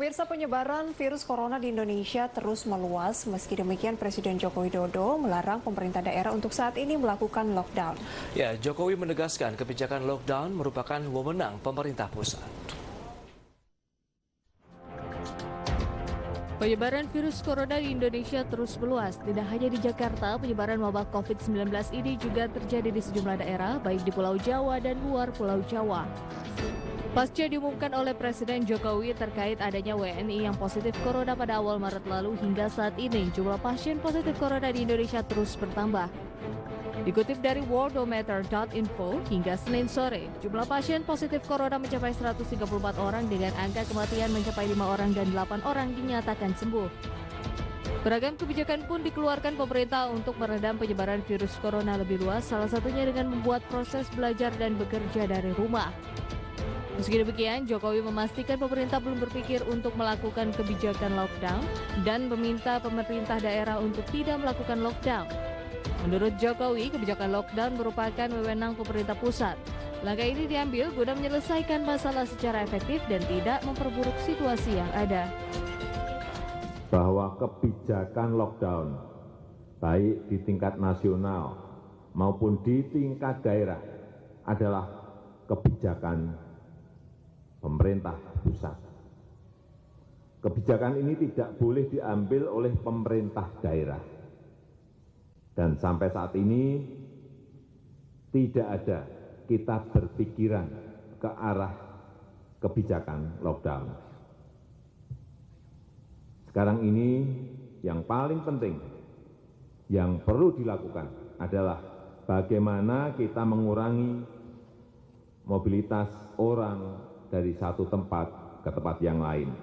Pemirsa, penyebaran virus corona di Indonesia terus meluas. Meski demikian, Presiden Joko Widodo melarang pemerintah daerah untuk saat ini melakukan lockdown. Ya, Jokowi menegaskan kebijakan lockdown merupakan wewenang pemerintah pusat. Penyebaran virus corona di Indonesia terus meluas. Tidak hanya di Jakarta, penyebaran wabah COVID-19 ini juga terjadi di sejumlah daerah, baik di Pulau Jawa dan luar Pulau Jawa. Pasca diumumkan oleh Presiden Jokowi terkait adanya WNI yang positif corona pada awal Maret lalu, hingga saat ini jumlah pasien positif corona di Indonesia terus bertambah. Dikutip dari worldometer.info, hingga Senin sore, jumlah pasien positif corona mencapai 134 orang dengan angka kematian mencapai 5 orang dan 8 orang dinyatakan sembuh. Beragam kebijakan pun dikeluarkan pemerintah untuk meredam penyebaran virus corona lebih luas, salah satunya dengan membuat proses belajar dan bekerja dari rumah. Meski demikian, Jokowi memastikan pemerintah belum berpikir untuk melakukan kebijakan lockdown dan meminta pemerintah daerah untuk tidak melakukan lockdown. Menurut Jokowi, kebijakan lockdown merupakan wewenang pemerintah pusat. Langkah ini diambil guna menyelesaikan masalah secara efektif dan tidak memperburuk situasi yang ada. Bahwa kebijakan lockdown, baik di tingkat nasional maupun di tingkat daerah, adalah kebijakan pemerintah pusat. Kebijakan ini tidak boleh diambil oleh pemerintah daerah. Dan sampai saat ini tidak ada kita berpikiran ke arah kebijakan lockdown. Sekarang ini yang paling penting yang perlu dilakukan adalah bagaimana kita mengurangi mobilitas orang dari satu tempat ke tempat yang lain.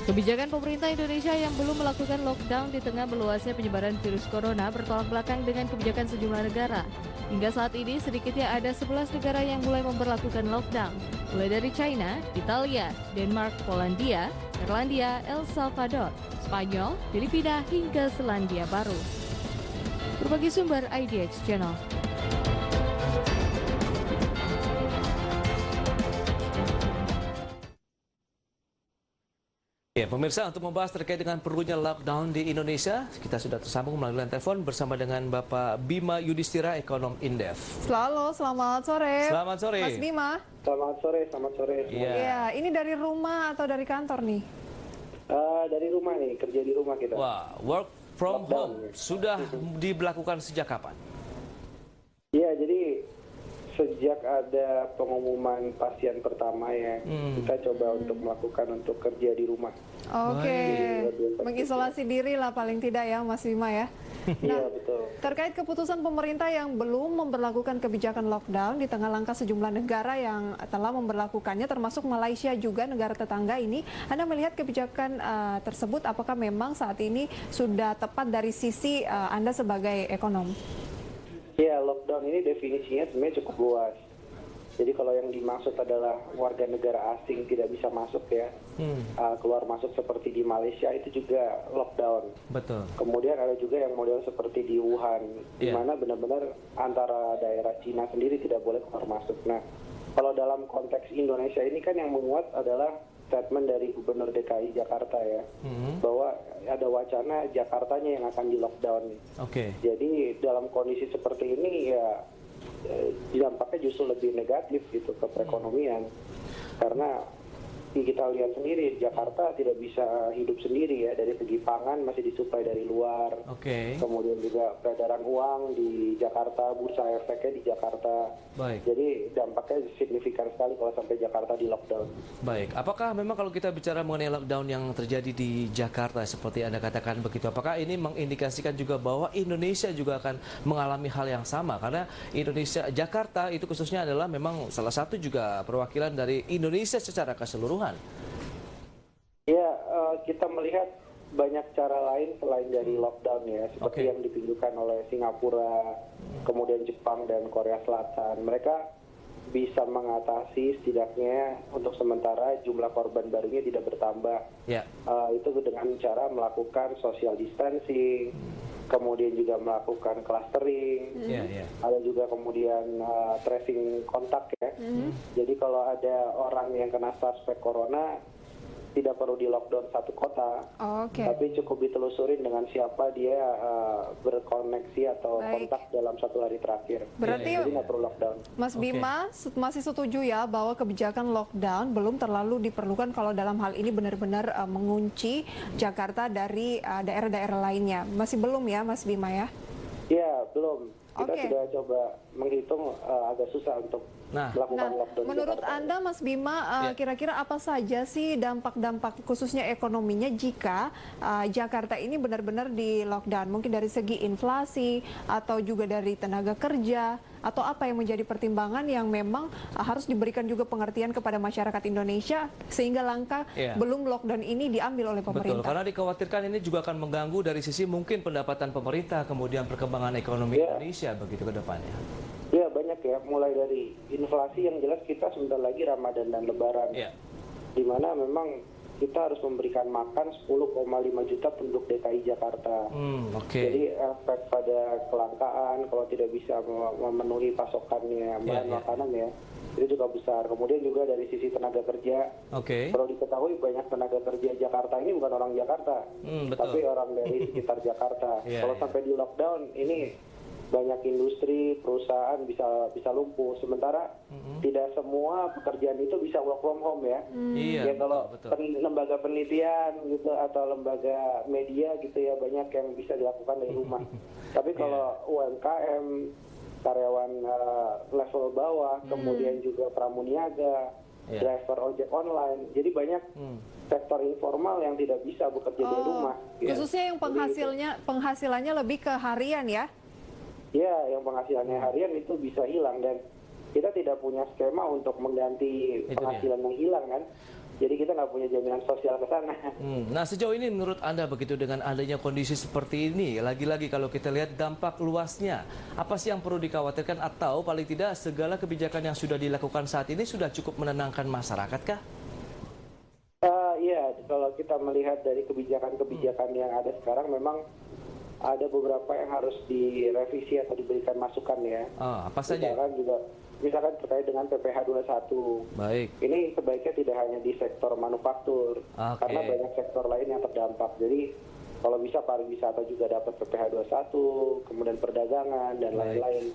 Kebijakan pemerintah Indonesia yang belum melakukan lockdown di tengah meluasnya penyebaran virus corona bertolak belakang dengan kebijakan sejumlah negara. Hingga saat ini sedikitnya ada 11 negara yang mulai memberlakukan lockdown, mulai dari China, Italia, Denmark, Polandia, Irlandia, El Salvador, Spanyol, Filipina, hingga Selandia Baru. Berbagi sumber IDX Channel. Ya, pemirsa, untuk membahas terkait dengan perlunya lockdown di Indonesia, kita sudah tersambung melalui telepon bersama dengan Bapak Bima Yudhistira, ekonom Indef. Selamat sore. Selamat sore. Mas Bima. Selamat sore. Iya, ini dari rumah atau dari kantor nih? Dari rumah nih, kerja di rumah kita. Wah, work from home sudah diberlakukan sejak kapan? Iya, jadi sejak ada pengumuman pasien pertama ya, kita coba untuk melakukan untuk kerja di rumah. Oke, mengisolasi diri lah paling tidak ya Mas Bima ya. Nah, Iya, betul. terkait keputusan pemerintah yang belum memberlakukan kebijakan lockdown di tengah langkah sejumlah negara yang telah memberlakukannya, termasuk Malaysia juga negara tetangga ini, Anda melihat kebijakan tersebut apakah memang saat ini sudah tepat dari sisi Anda sebagai ekonom? Ya, lockdown ini definisinya sebenarnya cukup luas. Jadi kalau yang dimaksud adalah warga negara asing tidak bisa masuk ya, keluar masuk seperti di Malaysia itu juga lockdown. Betul. Kemudian ada juga yang model seperti di Wuhan, di mana benar-benar antara daerah Cina sendiri tidak boleh keluar masuk. Nah, kalau dalam konteks Indonesia ini kan yang memuat adalah statement dari Gubernur DKI Jakarta ya, bahwa ada wacana Jakartanya yang akan di lockdown. Oke. Jadi dalam kondisi seperti ini ya dampaknya justru lebih negatif gitu ke perekonomian, karena kita lihat sendiri Jakarta tidak bisa hidup sendiri ya, dari segi pangan masih disuplai dari luar. Oke. Kemudian juga peredaran uang di Jakarta, bursa efeknya di Jakarta. Baik. Jadi dampaknya signifikan sekali kalau sampai Jakarta di lockdown. Baik, apakah memang kalau kita bicara mengenai lockdown yang terjadi di Jakarta seperti Anda katakan begitu, apakah ini mengindikasikan juga bahwa Indonesia juga akan mengalami hal yang sama? Karena Indonesia, Jakarta itu khususnya adalah memang salah satu juga perwakilan dari Indonesia secara keseluruhan. Ya, kita melihat banyak cara lain selain dari lockdown ya, seperti yang ditunjukkan oleh Singapura, kemudian Jepang dan Korea Selatan. Mereka bisa mengatasi setidaknya untuk sementara jumlah korban barunya tidak bertambah. Itu dengan cara melakukan social distancing, kemudian juga melakukan clustering, ada juga kemudian tracing kontak ya. Jadi kalau ada orang yang kena suspek corona, tidak perlu di lockdown satu kota, Oke. tapi cukup ditelusurin dengan siapa dia berkoneksi atau Baik. kontak dalam 1 hari terakhir. Berarti Jadi nggak perlu lockdown. Mas Bima masih setuju ya bahwa kebijakan lockdown belum terlalu diperlukan kalau dalam hal ini benar-benar mengunci Jakarta dari daerah-daerah lainnya. Masih belum ya Mas Bima ya? Ya, belum. Kita Oke. sudah coba menghitung agak susah untuk melakukan Nah, lockdown. di menurut Jakarta. Anda Mas Bima, kira-kira apa saja sih dampak-dampak khususnya ekonominya jika Jakarta ini benar-benar di lockdown? Mungkin dari segi inflasi atau juga dari tenaga kerja, atau apa yang menjadi pertimbangan yang memang harus diberikan juga pengertian kepada masyarakat Indonesia sehingga langkah belum lockdown ini diambil oleh Betul, pemerintah? karena dikhawatirkan ini juga akan mengganggu dari sisi mungkin pendapatan pemerintah, kemudian perkembangan ekonomi Indonesia begitu ke depannya. Ya, banyak ya, mulai dari inflasi yang jelas kita sebentar lagi Ramadan dan Lebaran. Di mana memang kita harus memberikan makan 10,5 juta penduduk DKI Jakarta. Jadi efek pada kelangkaan kalau tidak bisa memenuhi pasokannya bahan makanan ya, itu juga besar. Kemudian juga dari sisi tenaga kerja, perlu diketahui banyak tenaga kerja Jakarta ini bukan orang Jakarta, tapi orang dari sekitar Jakarta. Kalau sampai di lockdown ini banyak industri, perusahaan bisa lumpuh. Sementara tidak semua pekerjaan itu bisa work from home ya. Ya kalau lembaga penelitian gitu atau lembaga media gitu ya banyak yang bisa dilakukan dari rumah. Tapi kalau UMKM, karyawan level bawah, kemudian juga pramuniaga, driver ojek online, jadi banyak sektor informal yang tidak bisa bekerja dari rumah. Khususnya yang penghasilannya lebih ke harian ya? Ya, yang penghasilannya harian itu bisa hilang dan kita tidak punya skema untuk mengganti penghasilan yang hilang kan. Jadi kita nggak punya jaminan sosial ke sana. Nah, sejauh ini menurut Anda begitu dengan adanya kondisi seperti ini, lagi-lagi kalau kita lihat dampak luasnya, apa sih yang perlu dikhawatirkan atau paling tidak segala kebijakan yang sudah dilakukan saat ini sudah cukup menenangkan masyarakat kah? Iya, kalau kita melihat dari kebijakan-kebijakan yang ada sekarang memang ada beberapa yang harus direvisi atau diberikan masukan ya. Apa saja? Misalkan terkait dengan PPh 21. Baik. Ini sebaiknya tidak hanya di sektor manufaktur, karena banyak sektor lain yang terdampak. Jadi kalau bisa pariwisata juga dapat PPh 21, kemudian perdagangan dan lain-lain.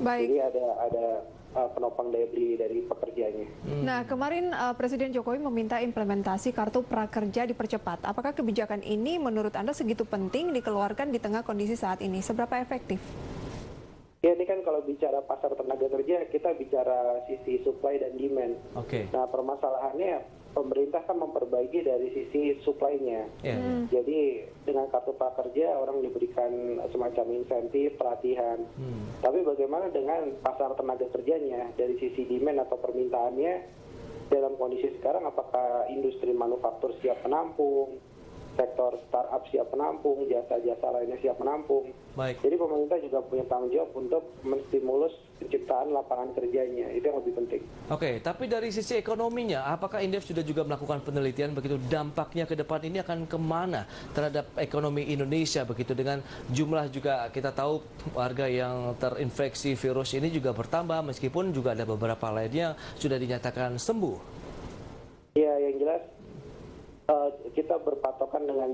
Jadi ada penopang daya beli dari pekerjanya. Nah, kemarin Presiden Jokowi meminta implementasi kartu prakerja dipercepat. Apakah kebijakan ini menurut Anda segitu penting dikeluarkan di tengah kondisi saat ini? Seberapa efektif? Ya, ini kan kalau bicara pasar tenaga kerja, kita bicara sisi supply dan demand. Nah, permasalahannya pemerintah kan memperbaiki dari sisi supply-nya. Jadi dengan kartu prakerja orang diberikan semacam insentif, pelatihan. Tapi bagaimana dengan pasar tenaga kerjanya dari sisi demand atau permintaannya dalam kondisi sekarang, apakah industri manufaktur siap menampung, sektor startup siap menampung, jasa-jasa lainnya siap menampung. Jadi pemerintah juga punya tanggung jawab untuk menstimulus penciptaan lapangan kerjanya. Itu yang lebih penting. Tapi dari sisi ekonominya, apakah Indef sudah juga melakukan penelitian begitu dampaknya ke depan ini akan kemana terhadap ekonomi Indonesia begitu dengan jumlah juga kita tahu warga yang terinfeksi virus ini juga bertambah meskipun juga ada beberapa lainnya sudah dinyatakan sembuh. Ya, yang jelas kita berpatokan dengan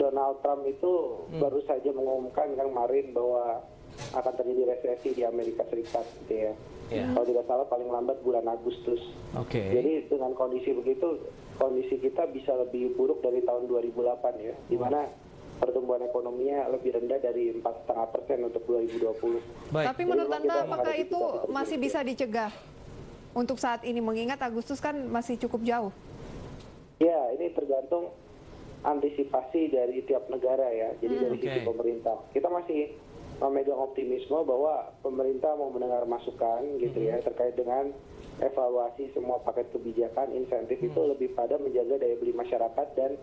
Donald Trump itu baru saja mengumumkan kemarin bahwa akan terjadi resesi di Amerika Serikat gitu ya. Kalau tidak salah paling lambat bulan Agustus. Jadi dengan kondisi begitu, kondisi kita bisa lebih buruk dari tahun 2008 ya, di mana pertumbuhan ekonominya lebih rendah dari 4,5% untuk 2020. Tapi menurut Anda apakah itu masih bisa dicegah untuk saat ini mengingat Agustus kan masih cukup jauh? Ya, ini tergantung antisipasi dari tiap negara ya. Jadi dari sisi pemerintah, kita masih memegang optimisme bahwa pemerintah mau mendengar masukan gitu ya terkait dengan evaluasi semua paket kebijakan insentif itu lebih pada menjaga daya beli masyarakat dan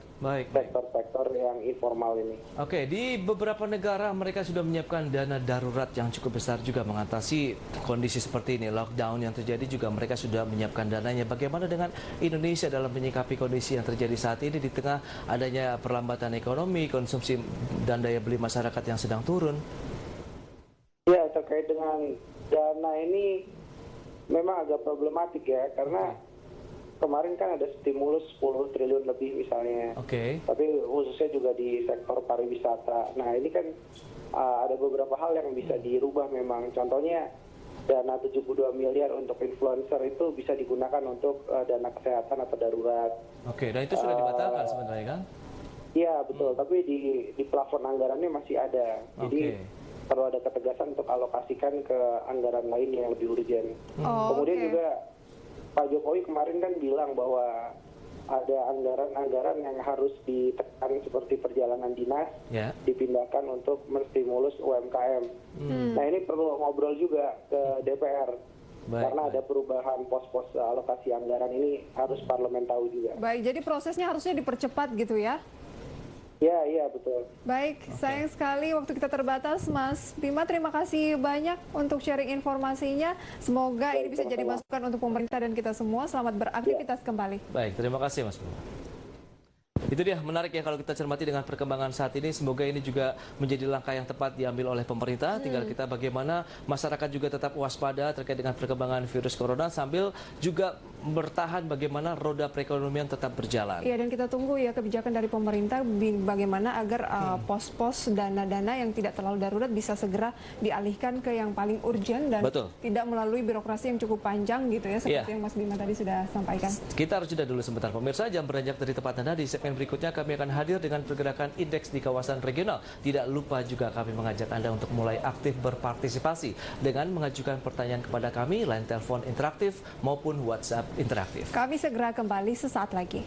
sektor-sektor yang informal ini. Di beberapa negara mereka sudah menyiapkan dana darurat yang cukup besar juga mengatasi kondisi seperti ini. Lockdown yang terjadi juga mereka sudah menyiapkan dananya. Bagaimana dengan Indonesia dalam menyikapi kondisi yang terjadi saat ini di tengah adanya perlambatan ekonomi, konsumsi dan daya beli masyarakat yang sedang turun? Ya, terkait dengan dana ini memang agak problematik ya, karena kemarin kan ada stimulus 10 triliun lebih misalnya. Oke. Tapi khususnya juga di sektor pariwisata. Nah ini kan ada beberapa hal yang bisa dirubah memang. Contohnya dana 72 miliar untuk influencer itu bisa digunakan untuk dana kesehatan atau darurat. Oke, dan itu sudah dibatalkan sebenarnya kan? Iya betul, tapi di plafon anggarannya masih ada. Jadi perlu ada ketegasan untuk alokasikan ke anggaran lain yang lebih urgent. Kemudian juga Pak Jokowi kemarin kan bilang bahwa ada anggaran-anggaran yang harus ditekan seperti perjalanan dinas, dipindahkan untuk menstimulus UMKM. Nah ini perlu ngobrol juga ke DPR. Karena ada perubahan pos-pos alokasi anggaran ini harus parlemen tahu juga. Baik, jadi prosesnya harusnya dipercepat gitu ya? Iya betul. Baik, sayang sekali waktu kita terbatas, Mas Bima. Terima kasih banyak untuk sharing informasinya. Semoga ini bisa jadi masukan untuk pemerintah dan kita semua. Selamat beraktivitas kembali. Baik, terima kasih Mas Bima. Itu dia, menarik ya kalau kita cermati dengan perkembangan saat ini. Semoga ini juga menjadi langkah yang tepat diambil oleh pemerintah. Tinggal kita bagaimana masyarakat juga tetap waspada terkait dengan perkembangan virus corona sambil juga bertahan bagaimana roda perekonomian tetap berjalan. Iya, dan kita tunggu ya kebijakan dari pemerintah bagaimana agar pos-pos dana-dana yang tidak terlalu darurat bisa segera dialihkan ke yang paling urgent dan tidak melalui birokrasi yang cukup panjang gitu ya, seperti yang Mas Bima tadi sudah sampaikan. Kita harus jeda dulu sebentar pemirsa. Jam beranjak dari tempat Anda. Di segmen berikutnya kami akan hadir dengan pergerakan indeks di kawasan regional. Tidak lupa juga kami mengajak Anda untuk mulai aktif berpartisipasi dengan mengajukan pertanyaan kepada kami, line telepon interaktif maupun WhatsApp interaktif. Kami segera kembali sesaat lagi.